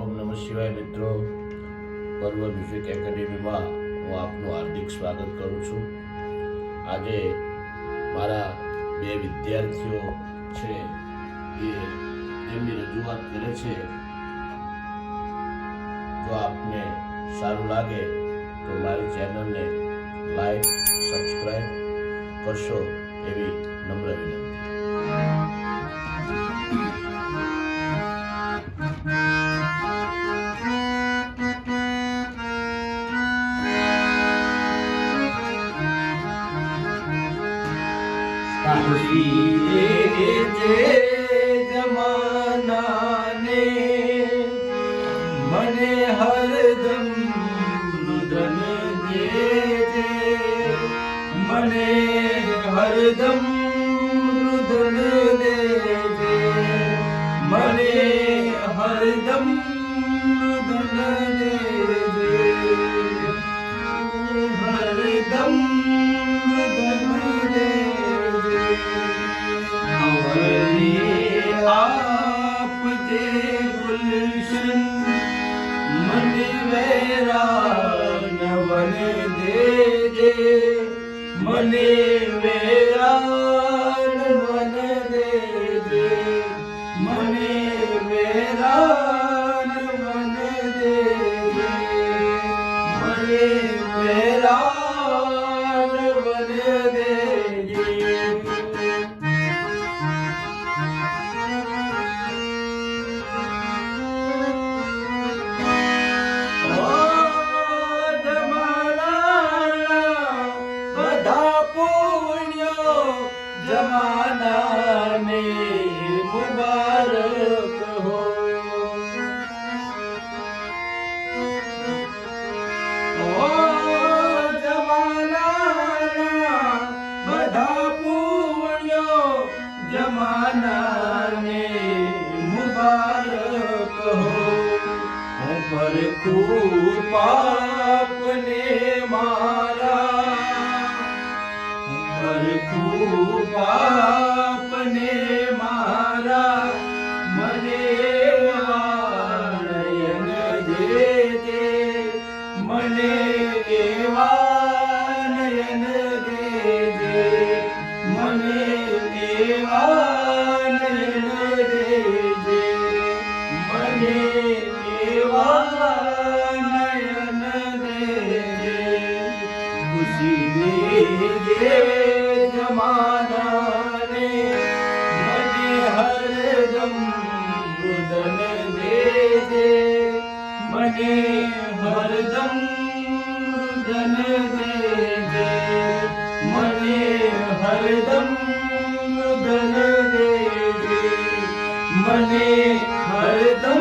ઓમ નમઃ શિવાય મિત્રો, પર્વ મ્યુઝિક એકેડેમીમાં હું આપનું હાર્દિક સ્વાગત કરું છું. આજે મારા બે વિદ્યાર્થીઓ છે એ એમની રજૂઆત કરે છે. જો આપને સારું લાગે તો મારી ચેનલને લાઈક સબસ્ક્રાઈબ કરશો એવી નમ્ર વિનંતી. જમાનાને મને હરદમ રુદન દેજે, મને હરદમ રુદન દેજે, મને હરદમ રુદન દેજે, હરદમ રુદન દેજે. आप जे गुलशन मन वेरान वन देजे, मने वेरान वन देजे, मने वेरान वन देजे, मने वेरान वन देजे. जमानाने मुबारक हो, ओ जमानाना बधा पुण्यो जमानाने मुबारक हो. पर पापने मारा, पर पापने मारा, मने नयन देजे, मने नयन देजे, मने नयन देजे, मने नयन देजे. खुशी देजे जमानाने मने हरदम रुदन देजे, मने हरदम रुदन देजे, मने हरदम रुदन देजे, मने हरदम